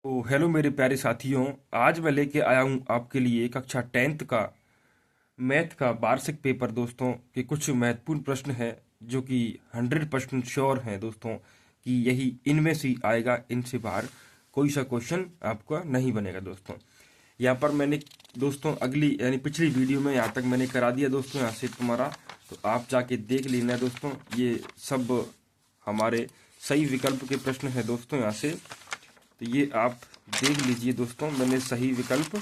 तो हेलो मेरे प्यारे साथियों। आज मैं लेके आया हूँ आपके लिए कक्षा 10th का मैथ का वार्षिक पेपर दोस्तों के कुछ महत्वपूर्ण प्रश्न हैं जो कि 100% श्योर हैं दोस्तों कि यही इनमें से आएगा। इनसे बाहर कोई सा क्वेश्चन आपका नहीं बनेगा दोस्तों। यहाँ पर मैंने दोस्तों अगली यानी पिछली वीडियो में यहाँ तक मैंने करा दिया दोस्तों, यहाँ से तुम्हारा तो आप जाके देख लेना दोस्तों। ये सब हमारे सही विकल्प के प्रश्न हैं दोस्तों, यहाँ से तो ये आप देख लीजिए दोस्तों। मैंने सही विकल्प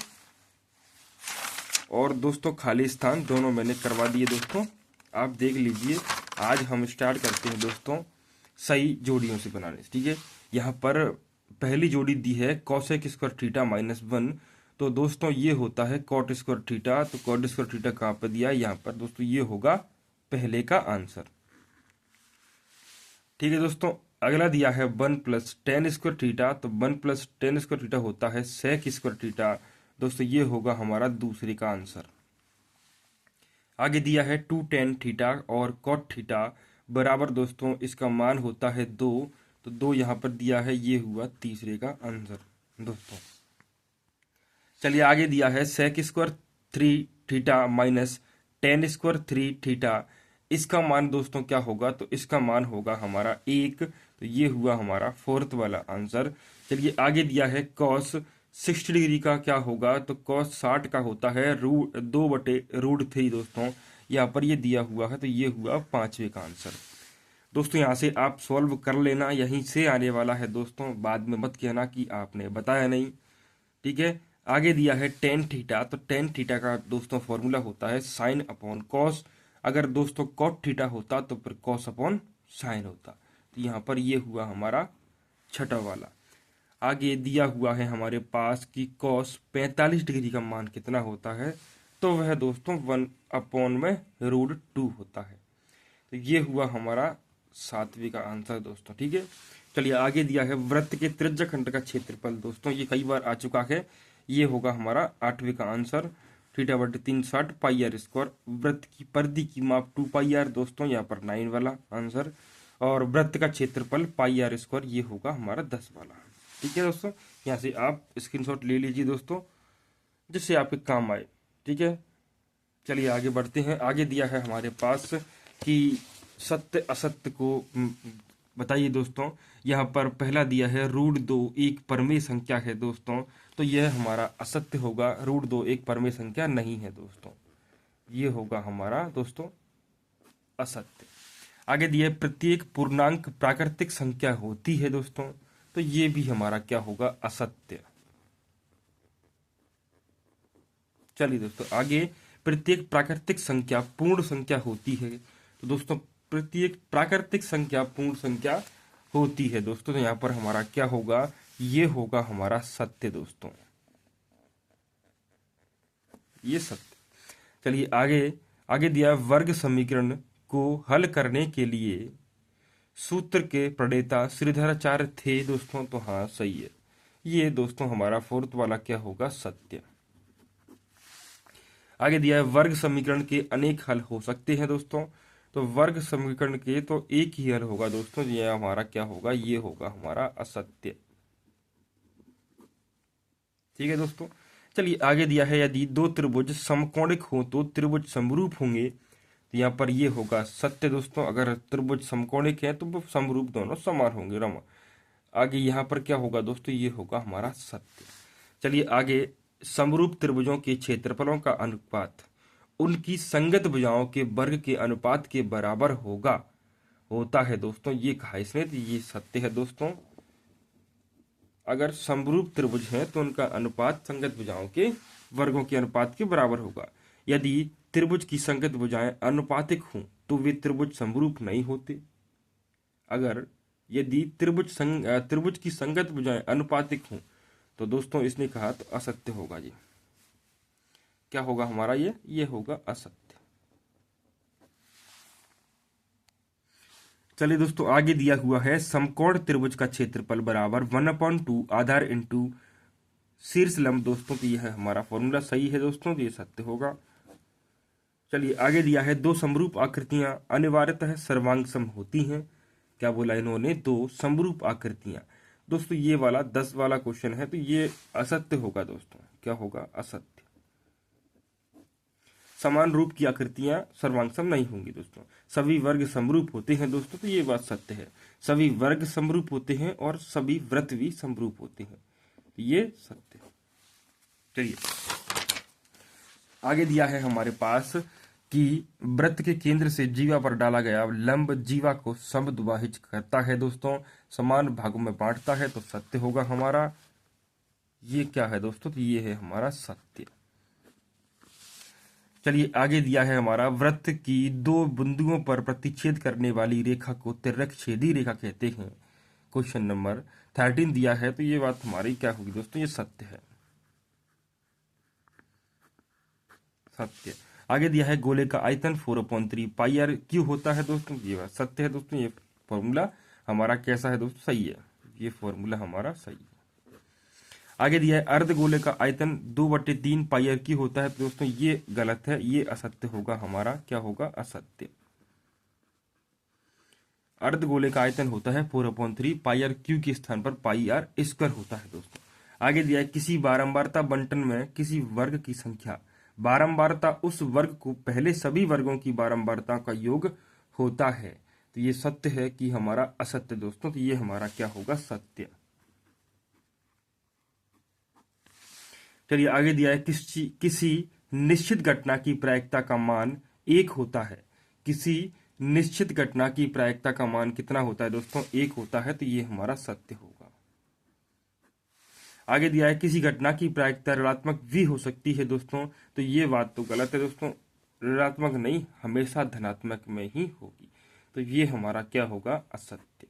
और दोस्तों खाली स्थान दोनों मैंने करवा दिए दोस्तों, आप देख लीजिए। आज हम स्टार्ट करते हैं दोस्तों सही जोड़ियों से बनाने से, ठीक है। यहाँ पर पहली जोड़ी दी है कॉसेक स्क्वायर थीटा -1। तो दोस्तों ये होता है कॉट स्क्वायर थीटा। तो कॉट स्क्वायर थीटा कहाँ पर दिया है? यहाँ पर दोस्तों ये होगा पहले का आंसर, ठीक है दोस्तों। अगला दिया है 1 + tan स्क्वायर थीटा। तो 1 + tan स्क्वायर थीटा होता है सेक स्क्वायर थीटा। दोस्तों ये होगा हमारा दूसरे का आंसर। आगे दिया है 2 tan थीटा और cot थीटा बराबर दोस्तों इसका मान होता है 2। तो 2 यहाँ पर दिया है, ये हुआ तीसरे का आंसर दोस्तों। चलिए आगे दिया है sec square 3 theta minus tan square 3 theta. इसका मान दोस्तों क्या होगा? तो इसका मान होगा हमारा 1। तो ये हुआ हमारा फोर्थ वाला आंसर। चलिए आगे दिया है कॉस 60 डिग्री का क्या होगा? तो कॉस 60 का होता है √2/√3 दोस्तों। यहाँ पर ये दिया हुआ है, तो ये हुआ पांचवे का आंसर दोस्तों। यहाँ से आप सॉल्व कर लेना, यहीं से आने वाला है दोस्तों, बाद में मत कहना कि आपने बताया नहीं, ठीक है। आगे दिया है टेन थीटा। तो टेन थीटा का दोस्तों फॉर्मूला होता है साइन अपॉन कॉस। अगर दोस्तों कॉट थीटा होता तो फिर कॉस अपॉन साइन होता। तो यहाँ पर ये हुआ हमारा छठा वाला। आगे दिया हुआ है हमारे पास कि कॉस 45 डिग्री का मान कितना होता है? तो वह दोस्तों 1/√2 होता है। तो ये हुआ हमारा सातवीं का आंसर दोस्तों, ठीक है। चलिए आगे दिया है वृत्त के त्रिज्या खंड का क्षेत्रफल। दोस्तों ये कई बार आ चुका है, ये होगा हमारा आठवीं का आंसर। θ/3 60 πr²। वृत्त की परिधि की माप 2πr दोस्तों, यहाँ पर 9 वाला आंसर। और वृत्त का क्षेत्रफल πr², ये होगा हमारा 10 वाला, ठीक है दोस्तों। यहाँ से आप स्क्रीनशॉट ले लीजिए दोस्तों, जिससे आपके काम आए, ठीक है। चलिए आगे बढ़ते हैं। आगे दिया है हमारे पास कि सत्य असत्य को बताइए दोस्तों। यहाँ पर पहला दिया है √2 एक परमेय संख्या है दोस्तों। तो यह हमारा असत्य होगा, √2 एक परमेय संख्या नहीं है दोस्तों, ये होगा हमारा दोस्तों असत्य। आगे दिया है प्रत्येक पूर्णांक प्राकृतिक संख्या होती है दोस्तों। तो ये भी हमारा क्या होगा? असत्य। चलिए दोस्तों आगे, प्रत्येक प्राकृतिक संख्या पूर्ण संख्या होती है। तो दोस्तों प्रत्येक प्राकृतिक संख्या पूर्ण संख्या होती है दोस्तों। तो यहाँ पर हमारा क्या होगा? ये होगा हमारा सत्य दोस्तों, ये सत्य। चलिए आगे, आगे दिया वर्ग समीकरण को हल करने के लिए सूत्र के प्रणेता श्रीधराचार्य थे दोस्तों। तो हाँ सही है, ये दोस्तों हमारा फोर्थ वाला क्या होगा? सत्य। आगे दिया है वर्ग समीकरण के अनेक हल हो सकते हैं दोस्तों। तो वर्ग समीकरण के तो एक ही हल होगा दोस्तों, ये हमारा क्या होगा? ये होगा हमारा असत्य, ठीक है दोस्तों। चलिए आगे दिया है यदि दो त्रिभुज समकोणिक हो तो त्रिभुज समरूप होंगे। तो यहाँ पर ये होगा सत्य दोस्तों। अगर त्रिभुज समकोणिक है तो वो समरूप दोनों समान होंगे रमा। आगे यहाँ पर क्या होगा दोस्तों? ये होगा हमारा सत्य। चलिए आगे, समरूप त्रिभुजों के क्षेत्रफलों का अनुपात उनकी संगत भुजाओं के वर्ग के अनुपात के बराबर होता है दोस्तों। ये कहा इसने, तो ये सत्य है दोस्तों। अगर समरूप त्रिभुज है तो उनका अनुपात संगत भुजाओं के वर्गों के अनुपात के बराबर होगा। यदि त्रिभुज की संगत भुजाएं अनुपातिक हों तो वे त्रिभुज समरूप नहीं होते। अगर यदि त्रिभुज की संगत भुजाएं अनुपातिक हों तो दोस्तों इसने कहा तो असत्य होगा जी। क्या होगा हमारा? ये होगा असत्य। चलिए दोस्तों आगे दिया हुआ है समकोण त्रिभुज का क्षेत्रफल बराबर 1/2 आधार इंटू शीर्ष लंब दोस्तों। तो यह हमारा फॉर्मूला सही है दोस्तों, तो ये सत्य होगा। चलिए आगे दिया है दो समरूप आकृतियां अनिवार्यतः सर्वांग सम होती हैं। क्या बोला इन्होंने? दो समरूप आकृतियां। दोस्तों ये वाला 10 वाला क्वेश्चन है, तो ये असत्य होगा दोस्तों। क्या होगा? असत्य। समान रूप की आकृतियां सर्वांगसम नहीं होंगी दोस्तों। सभी वर्ग समरूप होते हैं दोस्तों, तो ये बात सत्य है। सभी वर्ग समरूप होते हैं और सभी वृत्त भी समरूप होते हैं, तो ये सत्य है। चलिए आगे दिया है हमारे पास कि वृत्त के केंद्र से जीवा पर डाला गया लंब जीवा को समद्विभाजित करता है दोस्तों, समान भागों में बांटता है, तो सत्य होगा हमारा। ये क्या है दोस्तों? तो ये है हमारा सत्य। चलिए आगे दिया है हमारा वृत्त की दो बिंदुओं पर प्रतिच्छेद करने वाली रेखा को तिर्यकछेदी रेखा कहते हैं। क्वेश्चन नंबर 13 दिया है, तो ये बात हमारी क्या होगी दोस्तों? ये सत्य है। सत्य। आगे दिया है गोले का आयतन 4/3 पाई आर क्यू होता है दोस्तों, ये बात सत्य है दोस्तों। ये फॉर्मूला हमारा कैसा है दोस्तों? सही है। ये फॉर्मूला हमारा सही है। आगे दिया है अर्ध गोले का आयतन 2/3 पाई आर क्यू होता है, तो दोस्तों ये गलत है, ये असत्य होगा हमारा। क्या होगा? असत्य। अर्ध गोले का आयतन होता है 4/3 पाई आर क्यू के स्थान पर पाई आर स्क्वायर होता है दोस्तों। आगे दिया है किसी बारंबारता बंटन में किसी वर्ग की संख्या, बारंबारता उस वर्ग को पहले सभी वर्गों की बारंबारता का योग होता है, तो ये सत्य है कि हमारा असत्य दोस्तों। तो ये हमारा क्या होगा? सत्य। चलिए आगे दिया है किसी निश्चित घटना की प्रायिकता का मान 1 होता है। किसी निश्चित घटना की प्रायिकता का मान कितना होता है दोस्तों? 1 होता है, तो ये हमारा सत्य होगा। आगे दिया है किसी घटना की प्रायिकता ऋणात्मक भी हो सकती है दोस्तों, तो ये बात तो गलत है दोस्तों। ऋणात्मक नहीं, हमेशा धनात्मक में ही होगी, तो ये हमारा क्या होगा? असत्य।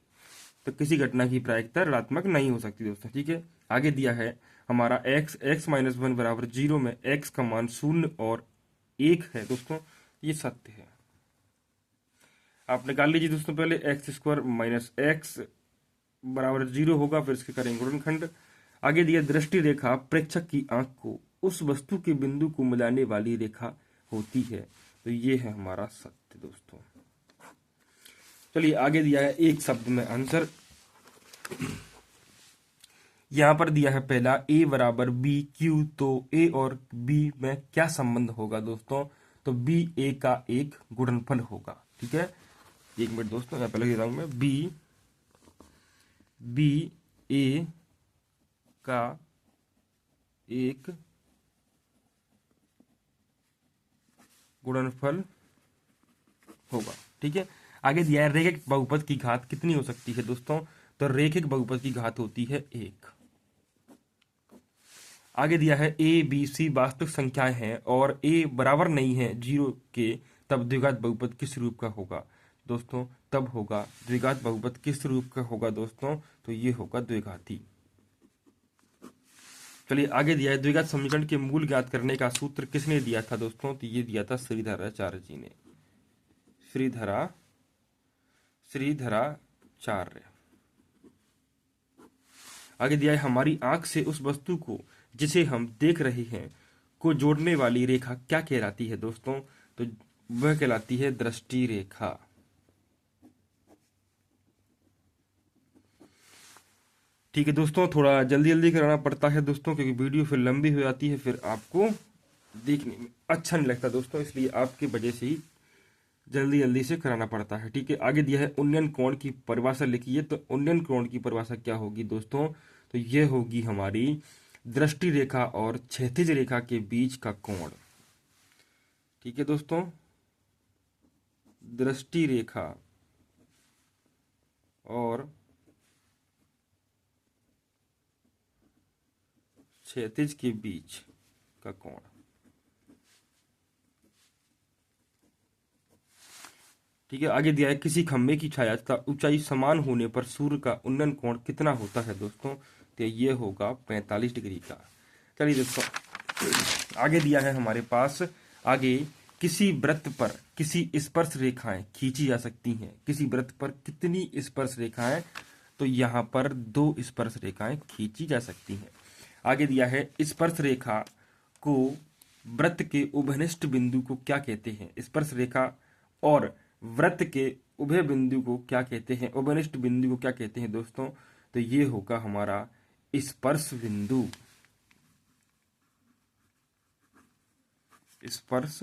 तो किसी घटना की प्रायिकता ऋणात्मक नहीं हो सकती दोस्तों। ठीक है, आगे दिया है हमारा x-1 बराबर 0 में x का मान 0 और 1 है दोस्तों, ये सत्य है। आप निकाल लीजिए दोस्तों, पहले x² - x बराबर 0 होगा, फिर इसके करेंगे गुणनखंड। आगे दिया दृष्टि रेखा प्रेक्षक की आंख को उस वस्तु के बिंदु को मिलाने वाली रेखा होती है, तो ये है हमारा सत्य दोस्तों। चलिए आगे दिया है एक शब्द में आंसर। यहां पर दिया है पहला a बराबर b q, तो a और b में क्या संबंध होगा दोस्तों? तो b a का एक गुणनफल होगा। ठीक है, एक मिनट दोस्तों, यहाँ पहले लिख मैं b a का एक गुणनफल होगा। ठीक है, आगे दिया है रैखिक बहुपद की घात कितनी हो सकती है दोस्तों? तो रैखिक बहुपद की घात होती है 1। आगे दिया है a b c वास्तविक संख्याएं हैं और a बराबर नहीं है 0 के, तब द्विघात बहुपद किस रूप का होगा दोस्तों? तब होगा द्विघात बहुपद किस रूप का होगा दोस्तों? तो ये होगा द्विघाती। चलिए आगे दिया है द्विघात समीकरण के मूल ज्ञात करने का सूत्र किसने दिया था दोस्तों? तो ये दिया था श्रीधराचार्य जी ने। श्रीधराचार्य। आगे दिया है हमारी आंख से उस वस्तु को जिसे हम देख रहे हैं को जोड़ने वाली रेखा क्या कहलाती है दोस्तों? तो वह कहलाती है दृष्टि रेखा। ठीक है दोस्तों, थोड़ा जल्दी जल्दी कराना पड़ता है दोस्तों, क्योंकि वीडियो फिर लंबी हो जाती है, फिर आपको देखने में अच्छा नहीं लगता दोस्तों, इसलिए आपकी वजह से ही जल्दी जल्दी से कराना पड़ता है। ठीक है, आगे दिया है उन्नयन कोण की परिभाषा लिखिए। तो उन्नयन कोण की परिभाषा क्या होगी दोस्तों? तो ये होगी हमारी दृष्टि रेखा और क्षैतिज रेखा के बीच का कोण। ठीक है दोस्तों, दृष्टि रेखा और क्षैतिज के बीच का कोण। ठीक है, आगे दिया है किसी खंभे की छाया तथा ऊंचाई समान होने पर सूर्य का उन्नयन कोण कितना होता है दोस्तों? तो ये होगा 45 डिग्री का। चलिए दोस्तों आगे दिया है हमारे पास, आगे किसी वृत्त पर किसी स्पर्श रेखाएं खींची जा सकती हैं। किसी वृत्त पर कितनी स्पर्श रेखाएं? तो यहाँ पर 2 स्पर्श रेखाएं खींची जा सकती हैं। आगे दिया है स्पर्श रेखा को वृत्त के उभयनिष्ठ बिंदु को क्या कहते हैं? स्पर्श रेखा और वृत्त के उभय बिंदु को क्या कहते हैं? उभयनिष्ठ बिंदु को क्या कहते हैं दोस्तों? तो ये होगा हमारा स्पर्श बिंदु। स्पर्श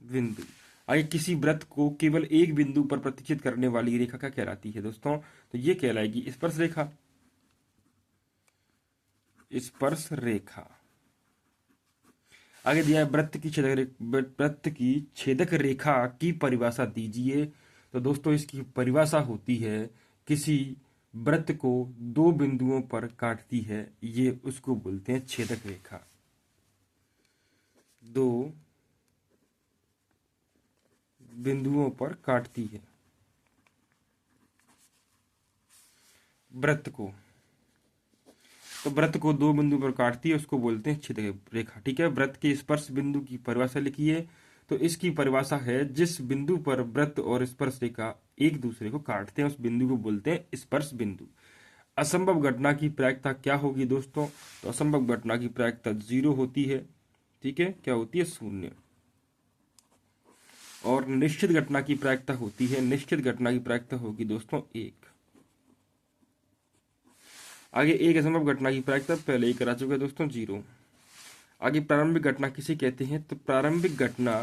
बिंदु। आगे किसी वृत्त को केवल एक बिंदु पर प्रतिच्छेद करने वाली रेखा क्या कहलाती है दोस्तों? तो ये कहलाएगी स्पर्श रेखा। स्पर्श रेखा। आगे दिया है वृत्त की छेदक रेखा की परिभाषा दीजिए। तो दोस्तों इसकी परिभाषा होती है किसी वृत्त को दो बिंदुओं पर काटती है, ये उसको बोलते हैं छेदक रेखा। दो बिंदुओं पर काटती है वृत्त को, तो वृत्त को दो बिंदु पर काटती है उसको बोलते हैं छेदक रेखा। ठीक है, वृत्त के स्पर्श बिंदु की परिभाषा लिखिए। तो इसकी परिभाषा है जिस बिंदु पर वृत्त और स्पर्श रेखा एक दूसरे को काटते हैं उस बिंदु को बोलते हैं स्पर्श बिंदु। असंभव घटना की प्रायिकता क्या होगी दोस्तों? तो असंभव घटना की प्रायिकता 0 होती है। ठीक है, क्या होती है? 0। और निश्चित घटना की प्रायिकता होती है, निश्चित घटना की प्रायिकता होगी दोस्तों 1। आगे एक असंभव घटना की प्रायिकता पहले ही करा चुके हैं दोस्तों 0। आगे प्रारंभिक घटना किसे कहते हैं? तो प्रारंभिक घटना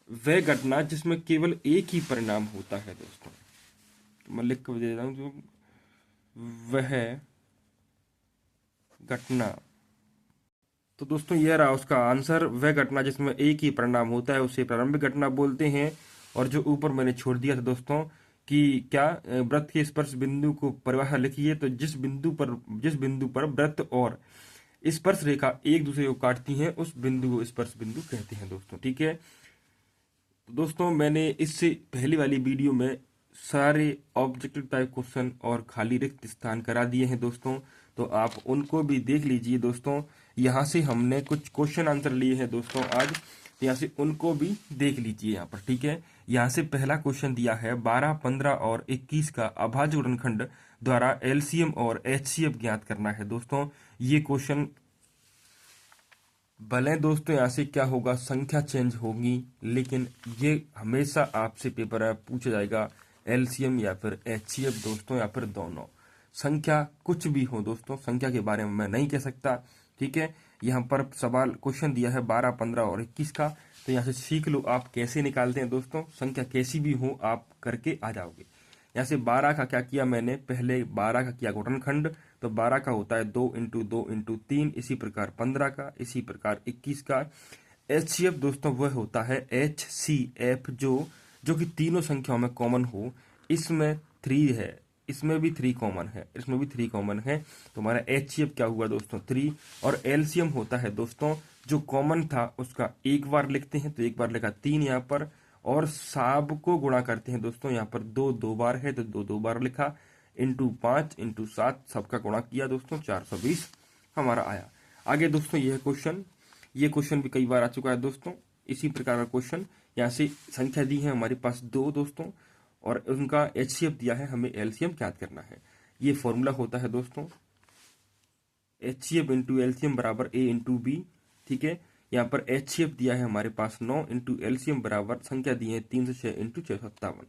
वह घटना जिसमें केवल एक ही परिणाम होता है दोस्तों। तो मैं लिख कर दे रहा हूं, जो वह घटना। तो दोस्तों यह रहा उसका आंसर। वह घटना जिसमें एक ही परिणाम होता है उसे प्रारंभिक घटना बोलते हैं। और जो ऊपर मैंने छोड़ दिया था दोस्तों कि क्या वृत्त के स्पर्श बिंदु को परिभाषा लिखिए। तो जिस बिंदु पर वृत्त और स्पर्श रेखा एक दूसरे को काटती हैं उस बिंदु को स्पर्श बिंदु कहते हैं दोस्तों। ठीक है, तो दोस्तों मैंने इससे पहली वाली वीडियो में सारे ऑब्जेक्टिव टाइप क्वेश्चन और खाली रिक्त स्थान करा दिए हैं दोस्तों, तो आप उनको भी देख लीजिए दोस्तों। यहाँ से हमने कुछ क्वेश्चन आंसर लिए हैं दोस्तों आज, तो यहाँ से उनको भी देख लीजिए यहाँ पर। ठीक है, यहाँ से पहला क्वेश्चन दिया है 12, 15 और 21 का अभाज्य गुणनखंड द्वारा एलसीएम और एचसीएफ ज्ञात करना है दोस्तों। ये क्वेश्चन भले दोस्तों यहाँ से क्या होगा, संख्या चेंज होगी, लेकिन ये हमेशा आपसे पेपर में पूछा जाएगा एलसीएम या फिर एचसीएफ दोस्तों, या फिर दोनों। संख्या कुछ भी हो दोस्तों, संख्या के बारे में मैं नहीं कह सकता। ठीक है, यहाँ पर सवाल क्वेश्चन दिया है 12, 15 और 21 का, तो यहाँ से सीख लो आप कैसे निकालते हैं दोस्तों। संख्या कैसी भी हो आप करके आ जाओगे। यहाँ से 12 का क्या किया मैंने, पहले 12 का किया गुणनखंड, तो 12 का होता है 2 × 2 × 3। इसी प्रकार 15 का, इसी प्रकार 21 का। एचसीएफ दोस्तों वह होता है HCF जो कि तीनों संख्याओं में कॉमन हो। इसमें 3 है, इसमें भी 3 कॉमन है, इसमें भी 3 कॉमन है, तो हमारा HCF क्या हुआ दोस्तों 3। और एलसीएम होता है दोस्तों जो कॉमन था उसका एक बार लिखते हैं, तो एक बार लिखा 3 यहाँ पर, और सब को गुणा करते हैं दोस्तों। यहाँ पर 2 बार है तो 2 बार लिखा, × 5 × 7 सबका गुणा किया दोस्तों, 420 हमारा आया। आगे दोस्तों ये क्वेश्चन भी कई बार आ चुका है दोस्तों। इसी प्रकार का क्वेश्चन यहाँ से संख्या दी है हमारे पास 2 दोस्तों, और उनका HCF दिया है, हमें एलसीएम ज्ञात करना है। ये फॉर्मूला होता है दोस्तों HCF × एलसीएम बराबर A × B। ठीक है, यहाँ पर HCF दिया है हमारे पास 9 × एलसीएम बराबर संख्या दी है 306 × 657।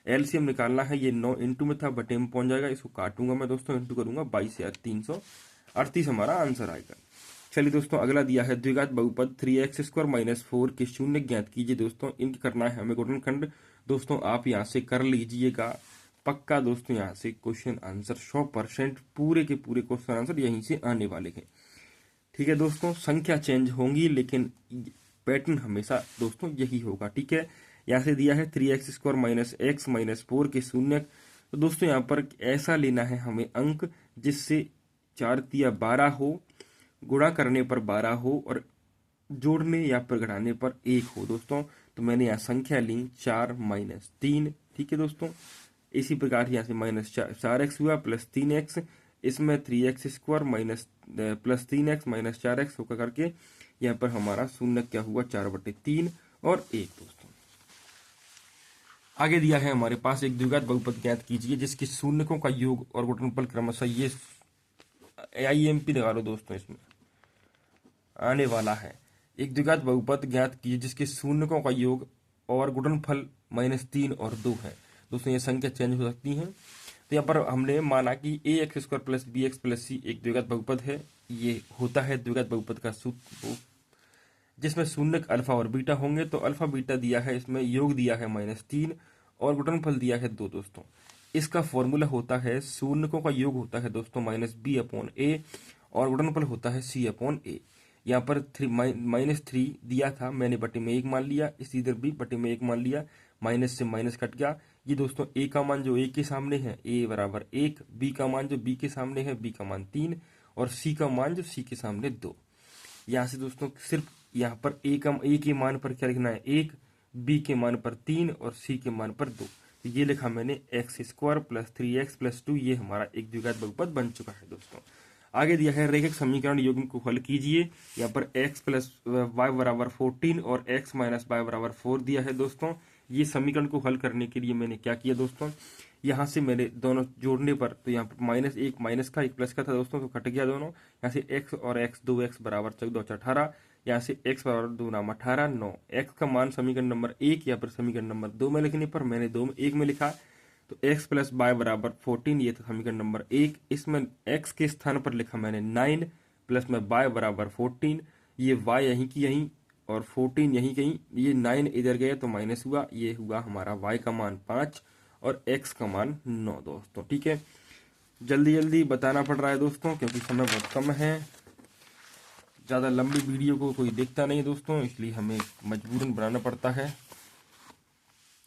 एलसीएम निकालना है, ये 9 इंटू में था बटे में पहुंच जाएगा, इसको काटूंगा मैं दोस्तों, इंटू करूंगा 22 या 338 हमारा आंसर आएगा। चलिए दोस्तों अगला दिया है द्विघात बहुपद 3x² - 4 के शून्य ज्ञात कीजिए दोस्तों। इनकी करना है हमें गुणनखंड। दोस्तों आप यहाँ से कर लीजिएगा पक्का दोस्तों, यहाँ से क्वेश्चन आंसर 100% पूरे के पूरे क्वेश्चन आंसर यहीं से आने वाले हैं। ठीक है दोस्तों, संख्या चेंज होंगी लेकिन पैटर्न हमेशा दोस्तों यही होगा। ठीक है, यहाँ से दिया है 3x² - x - 4 के शून्य। तो दोस्तों यहाँ पर ऐसा लेना है हमें अंक जिससे 4 × 12 हो, गुणा करने पर 12 हो, और जोड़ने या फिर घटाने पर 1 हो दोस्तों। तो मैंने यहाँ संख्या ली 4 - 3। ठीक है दोस्तों, इसी प्रकार यहाँ से -4x हुआ प्लस 3x, इसमें 3x² प्लस 3x - 4x होकर करके यहाँ पर हमारा शून्य क्या हुआ 4/3 और 1 दोस्तों। आगे दिया है हमारे पास एक द्विघात बहुपद ज्ञात कीजिए जिसके शून्यकों का योग और गुणनफल क्रमशः, ये IMP लगा लो दोस्तों, इसमें आने वाला है। एक द्विघात बहुपद ज्ञात कीजिए जिसके शून्यकों का योग और गुणनफल -3 और 2 है। दोस्तों ये संख्या चेंज हो सकती हैं। तो यहाँ पर हमने माना कि a x square plus b x plus c एक द्विघात बहुपद है। ये होता है द्विघात बहुपद का सूत्र, जिसमें शून्य अल्फा और बीटा होंगे। तो अल्फा बीटा दिया है, इसमें योग दिया है -3 और गुणनफल दिया है 2 दोस्तों। इसका फॉर्मूला होता है, शून्यकों का योग होता है दोस्तों -b/a और गुणनफल होता है c/a। यहाँ पर -3 दिया था, मैंने बटे में 1 मान लिया, इसी इधर भी बटे में 1 मान लिया, माइनस से माइनस कट गया। ये दोस्तों a का मान जो a के सामने है a बराबर 1, b का मान जो b के सामने है b का मान 3 और c का मान जो c के सामने 2। यहाँ से दोस्तों सिर्फ यहाँ पर a के मान पर क्या लिखना है 1, b के मान पर 3 और c के मान पर 2। तो ये लिखा मैंने x square plus 3x plus 2, ये हमारा एक द्विघात बहुपद बन चुका है दोस्तों। आगे दिया है रेखिक समीकरण युग्म को हल कीजिए। यहाँ पर x प्लस वाई बराबर 14 और x माइनस वाई बराबर 4 दिया है दोस्तों। ये समीकरण को हल करने के लिए मैंने क्या किया दोस्तों, यहाँ से मैंने दोनों जोड़ने पर, तो यहाँ पर -1 माइनस का 1 प्लस का था दोस्तों, तो कट गया दोनों। यहाँ से x और x 2x बराबर 14 18, यहाँ से x बराबर 2 नाम 18 9। x का मान समीकरण नंबर 1 या फिर समीकरण नंबर 2 में लिखने पर मैंने 2 में 1 में लिखा। तो x प्लस वाई बराबर 14, ये था समीकरण नंबर 1। इसमें x के स्थान पर लिखा मैंने 9 प्लस में y बराबर 14, ये y यहीं की यहीं और 14 यहीं कहीं, ये 9 इधर गया तो माइनस हुआ, ये हुआ हमारा y का मान 5 और x का मान 9 दोस्तों। ठीक है, जल्दी जल्दी बताना पड़ रहा है दोस्तों क्योंकि समय बहुत कम है, ज़्यादा लंबी वीडियो को कोई देखता नहीं है दोस्तों, इसलिए हमें मजबूरन बनाना पड़ता है।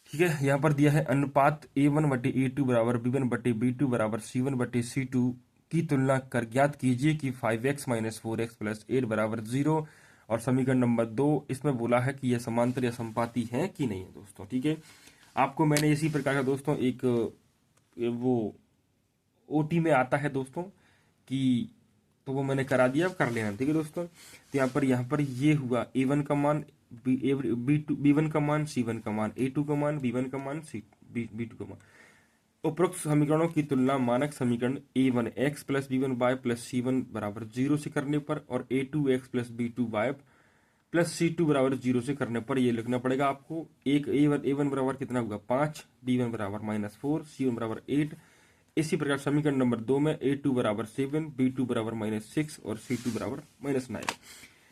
ठीक है, यहाँ पर दिया है अनुपात a1/a2 बराबर b1/b2 बराबर c1/c2 की तुलना कर ज्ञात कीजिए कि 5x माइनस 4x प्लस 8 बराबर 0। और समीकरण नंबर 2, इसमें बोला है कि यह समांतर या संपाती है कि नहीं है दोस्तों। ठीक है, आपको मैंने इसी प्रकार का दोस्तों एक वो ओटी में आता है दोस्तों कि, तो वो मैंने करा दिया, अब कर लेना। ठीक है दोस्तों, तो यहाँ पर ये हुआ a1 का मान b1 का मान, c1 का मान, a2 का मान, b1 का मान, b2 का मान। उपरोक्त समीकरणों की तुलना मानक समीकरण a1 x plus b1 y plus c1 बराबर 0 से करने पर और a2 x plus b2 y plus c2 बराबर 0 से करने पर ये लिखना पड़ेगा आपको। एक a1 बराबर कितना होगा 5, b1 बराबर -4, c1 बराबर 8। इसी प्रकार समीकरण नंबर 2 में a2 बराबर 7, b2 बराबर -6 और c2 बराबर -9।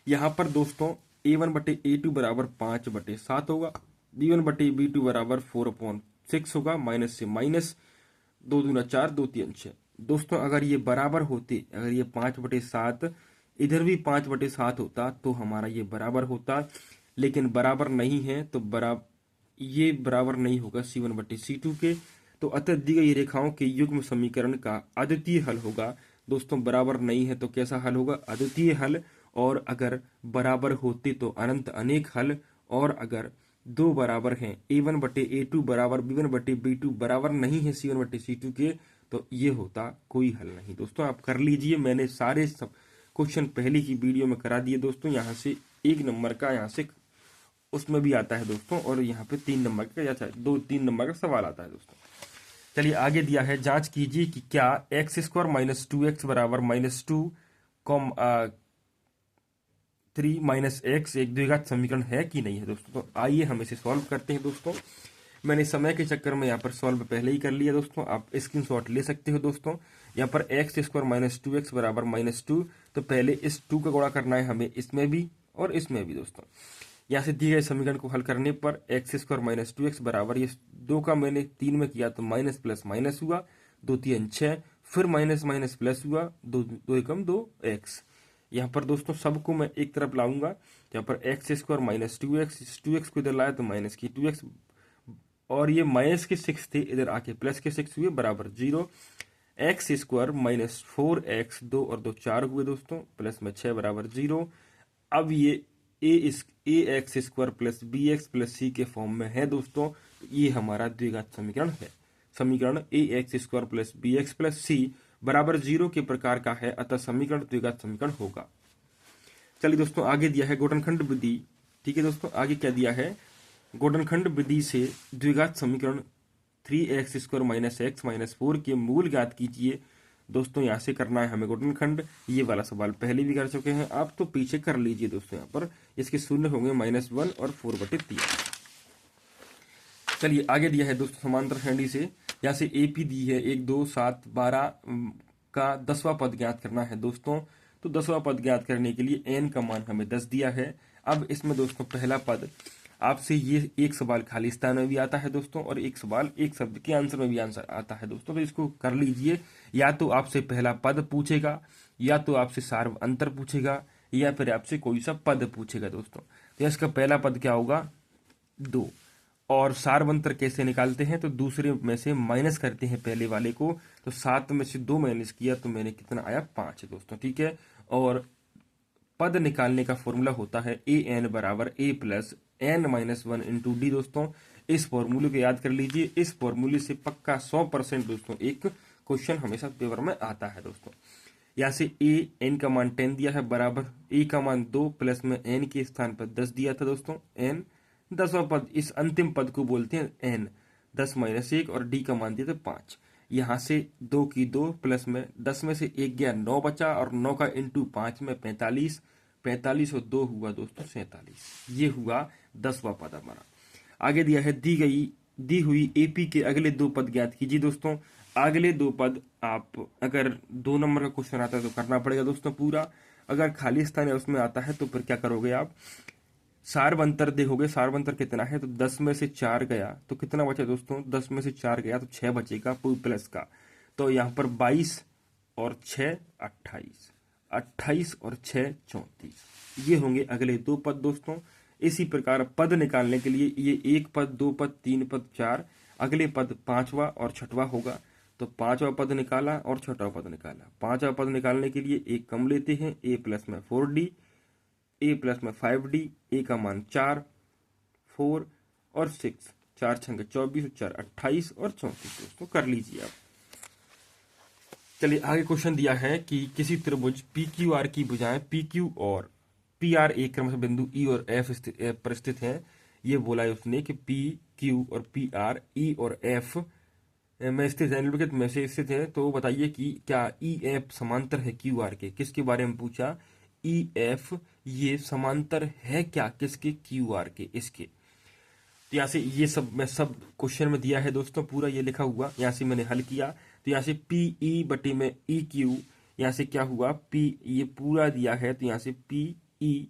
यहाँ पर दोस्तों a1/a2 बराबर 5/7 होगा, b1/b2 बराबर 4/6 होगा, माइनस से माइनस, 2 दूना 4, 2 3 6। दोस्तों अगर ये बराबर होते, अगर ये 5/7 इधर भी 5/7 होता तो हमारा ये बराबर होता, लेकिन बराबर नहीं है तो ये बराबर नहीं होगा c1/c2 के। तो अतः दी गई रेखाओं के युग्म समीकरण का अद्वितीय हल होगा। दोस्तों बराबर नहीं है तो कैसा हल होगा, अद्वितीय हल। और अगर बराबर होते तो अनंत अनेक हल। और अगर दो बराबर हैं a1/a2 बराबर b1/b2 बराबर नहीं है c1/c2 के, तो ये होता कोई हल नहीं। दोस्तों आप कर लीजिए, मैंने सारे सब क्वेश्चन पहले की वीडियो में करा दिए दोस्तों। यहाँ से 1 नंबर का यहाँ से उसमें भी आता है दोस्तों, और यहाँ पे 3 नंबर का या 2-3 नंबर का सवाल आता है दोस्तों। चलिए आगे दिया है, जांच कीजिए कि क्या x² माइनस 2x बराबर -2 3 माइनस x एक द्विघात समीकरण है कि नहीं है दोस्तों। तो आइए हम इसे सॉल्व करते हैं दोस्तों। मैंने समय के चक्कर में यहाँ पर सॉल्व पहले ही कर लिया दोस्तों, आप स्क्रीनशॉट ले सकते हो दोस्तों। यहाँ पर x² माइनस 2x बराबर -2, तो पहले इस 2 का गुणा करना है हमें इसमें भी और इसमें भी दोस्तों। यहाँ से दिए गए समीकरण को हल करने पर x² माइनस 2x बराबर, ये 2 का मैंने 3 में किया तो माइनस प्लस माइनस हुआ, 2 3 6, फिर माइनस माइनस प्लस हुआ, 2 एकम 2x। यहाँ पर दोस्तों सबको मैं एक तरफ लाऊंगा, यहाँ पर x² माइनस 2x को इधर लाया तो माइनस की 2x, और ये माइनस के 6 थे, इधर आके प्लस के 6 हुए बराबर 0। x² माइनस 4x, 2 और 2 4 हुए दोस्तों, प्लस में 6 बराबर 0। अब ये ax² plus bx plus c के फॉर्म में है दोस्तों, ये हमारा द्विघात समीकरण है। समीकरण ax² plus bx plus c बराबर 0 के प्रकार का है, अतः समीकरण द्विघात समीकरण होगा। चलिए दोस्तों आगे दिया है गुणनखंड विधि। ठीक है दोस्तों, आगे क्या दिया है, गुणनखंड विधि से द्विघात समीकरण 3x² माइनस x माइनस 4 के मूल ज्ञात कीजिए। दोस्तों यहाँ से करना है हमें गुणनखंड, ये वाला सवाल पहले भी कर चुके हैं, आप तो पीछे कर लीजिए दोस्तों। यहाँ पर इसके शून्य होंगे -1 और 4/3। चलिए आगे दिया है दोस्तों समांतर श्रेणी से, यहाँ से एपी दी है 1 2 7 12 का 10वां पद ज्ञात करना है दोस्तों। तो 10वां पद ज्ञात करने के लिए एन का मान हमें 10 दिया है। अब इसमें दोस्तों पहला पद आपसे, ये एक सवाल खाली स्थान में भी आता है दोस्तों, और एक सवाल एक शब्द के आंसर में भी आंसर आता है दोस्तों। तो इसको कर लीजिए, या तो आपसे पहला पद पूछेगा, या तो आपसे सार्व अंतर पूछेगा, या फिर आपसे कोई सा पद पूछेगा दोस्तों। तो इसका पहला पद क्या होगा 2, और सार्वंतर कैसे निकालते हैं, तो दूसरे में से माइनस करते हैं पहले वाले को। तो 7 में से 2 माइनस किया तो मैंने कितना आया 5 दोस्तों, ठीक है। और पद निकालने का फॉर्मूला होता है ए एन बराबर a plus n minus 1 into d दोस्तों। इस फॉर्मूले को याद कर लीजिए, इस फॉर्मूले से पक्का 100% दोस्तों एक क्वेश्चन हमेशा पेपर में आता है दोस्तों। यहाँ से ए एन का मान 10 दिया है बराबर ए का मान 2 प्लस में एन के स्थान पर 10 दिया था दोस्तों। एन 10वां पद, इस अंतिम पद को बोलते हैं एन, 10 माइनस 1, और डी का मान दिया था 5। यहाँ से 2 की 2 प्लस में 10 में से 1 गया 9 बचा, और 9 का इंटू 5 में 45, 45 और 2 हुआ दोस्तों 47। ये हुआ 10वां पद हमारा। आगे दिया है दी हुई एपी के अगले 2 पद ज्ञात कीजिए दोस्तों। अगले 2 पद आप, अगर 2 नंबर का क्वेश्चन आता है तो करना पड़ेगा दोस्तों पूरा, अगर खाली स्थान है उसमें आता है तो फिर क्या करोगे आप, सार्वंतर देखोगे। सार्वंतर कितना है, तो 10 में से 4 गया तो कितना बचा दोस्तों, 10 में से 4 गया तो 6 बचेगा प्लस का। तो यहाँ पर 22 और 6 28, 28 और 6 34, ये होंगे अगले 2 पद दोस्तों। इसी प्रकार पद निकालने के लिए ये 1 पद 2 पद 3 पद 4, अगले पद 5वां और 6वां होगा। तो 5वां पद निकाला और 6वां पद निकाला। 5वां पद निकालने के लिए एक कम लेते हैं, ए प्लस में 4d, ए प्लस में 5d, ए का मान 4, 4 और 6, 4 छंगे 24 और 4 28 और 34 दोस्तों, कर लीजिए आप। चलिए आगे क्वेश्चन दिया है कि किसी त्रिभुज पी क्यू आर की भुजाएं पी क्यू और पी आर एक क्रम से बिंदु ई और एफ पर स्थित है। ये बोला है उसने कि पी क्यू और पी आर ई और एफ में स्थित है, निम्नलिखित में से स्थित है। तो बताइए कि क्या ई एफ समांतर है क्यू आर के। किसके बारे में पूछा, ई एफ ये समांतर है क्या किसके, क्यू आर के, इसके। तो यहाँ से ये सब मैं सब क्वेश्चन में दिया है दोस्तों, पूरा ये लिखा हुआ, यहाँ से मैंने हल किया। तो यहाँ से पी ई बटे में ई क्यू, यहाँ से क्या हुआ पी, ये पूरा दिया है तो यहाँ से पी ई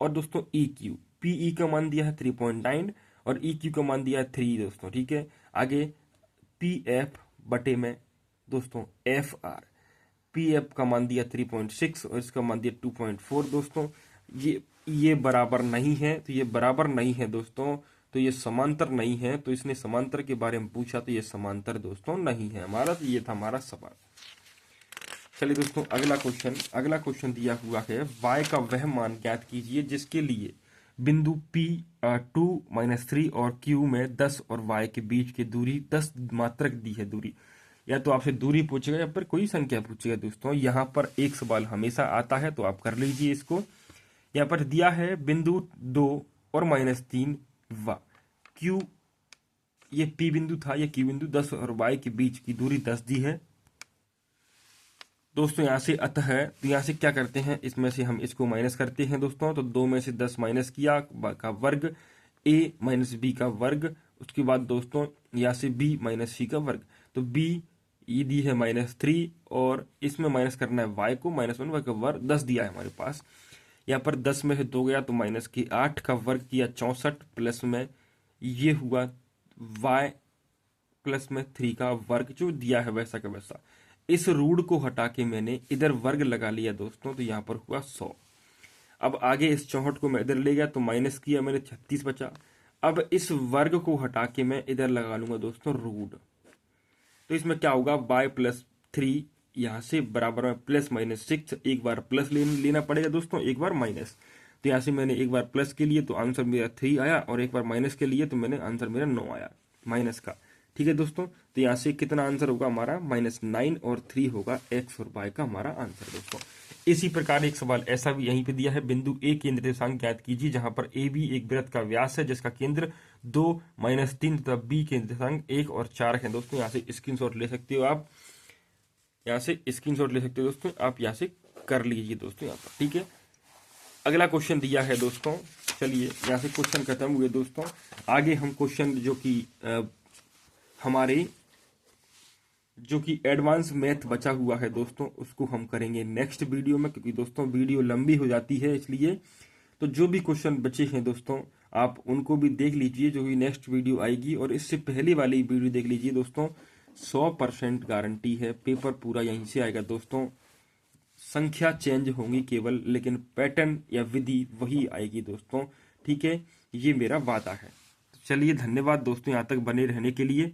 और दोस्तों ई क्यू, पी ई का मान दिया है 3.9 और ई क्यू का मान दिया है 3 दोस्तों, ठीक है। आगे पी एफ बटे में दोस्तों एफ आर, पी एफ का मान दिया 3.6 और इसका मान दिया 2.4 दोस्तों। ये बराबर नहीं है, तो ये बराबर नहीं है दोस्तों, तो ये समांतर नहीं है। तो इसने समांतर के बारे में पूछा तो ये समांतर दोस्तों नहीं है हमारा। तो ये था हमारा सवाल। चलिए दोस्तों अगला क्वेश्चन दिया हुआ है, y का वह मान ज्ञात कीजिए जिसके लिए बिंदु P 2-3 और Q में 10 और y के बीच की दूरी 10 मात्रक दी है दूरी। या तो आपसे दूरी पूछेगा या फिर कोई संख्या पूछेगा दोस्तों। यहाँ पर एक सवाल हमेशा आता है तो आप कर लीजिए इसको। यहाँ पर दिया है बिंदु 2 और -3 व Q, ये P बिंदु था, ये Q बिंदु, 10 और y के बीच की दूरी 10 दी है दोस्तों। यहाँ से अतः, तो यहाँ से क्या करते हैं, इसमें से हम इसको माइनस करते हैं दोस्तों। तो 2 में से 10 माइनस किया का वर्ग, a माइनस बी का वर्ग, उसके बाद दोस्तों यहाँ से b माइनस सी का वर्ग। तो b ये दी है -3 और इसमें माइनस करना है y को, -1 का वर्ग 10 दिया है हमारे पास। यहाँ पर 10 में से 2 गया तो माइनस की 8 का वर्ग किया 64 प्लस में ये हुआ y प्लस में 3 का वर्ग जो दिया है वैसा का वैसा। इस रूट को हटा के मैंने इधर वर्ग लगा लिया दोस्तों, तो यहाँ पर हुआ 100। अब आगे इस 64 को मैं इधर ले गया तो माइनस किया मैंने 36 बचा। अब इस वर्ग को हटा के मैं इधर लगा लूंगा दोस्तों रूट। तो इसमें क्या होगा y प्लस 3 यहाँ से बराबर में प्लस -6, एक बार प्लस लेना पड़ेगा दोस्तों, एक बार माइनस। तो यहाँ से मैंने एक बार प्लस के लिए तो आंसर मेरा 3 आया और एक बार माइनस के लिए तो मैंने आंसर मेरा 9 आया माइनस का, ठीक है दोस्तों। तो यहाँ से कितना आंसर होगा हमारा -9 और 3 होगा x और y का हमारा आंसर दोस्तों। इसी प्रकार एक सवाल ऐसा भी यहीं पे दिया है, बिंदु A केंद्र निर्देशांक ज्ञात कीजिए जहां पर AB एक वृत्त का व्यास है जिसका केंद्र 2, -3 तथा B के निर्देशांक 1 और 4 है दोस्तों। यहाँ से स्क्रीनशॉट ले सकते हो आप, यहाँ से स्क्रीनशॉट ले सकते हो दोस्तों, आप यहाँ से कर लीजिए दोस्तों यहाँ पर, ठीक है। अगला क्वेश्चन दिया है दोस्तों, चलिए यहाँ से क्वेश्चन खत्म हुए दोस्तों। आगे हम क्वेश्चन हमारे जो कि एडवांस मैथ बचा हुआ है दोस्तों, उसको हम करेंगे नेक्स्ट वीडियो में, क्योंकि दोस्तों वीडियो लंबी हो जाती है इसलिए। तो जो भी क्वेश्चन बचे हैं दोस्तों, आप उनको भी देख लीजिए जो भी नेक्स्ट वीडियो आएगी, और इससे पहले वाली वीडियो देख लीजिए दोस्तों। 100% गारंटी है, पेपर पूरा यहीं से आएगा दोस्तों। संख्या चेंज होंगी केवल, लेकिन पैटर्न या विधि वही आएगी दोस्तों। ठीक है, ये मेरा वादा है। तो चलिए, धन्यवाद दोस्तों यहाँ तक बने रहने के लिए।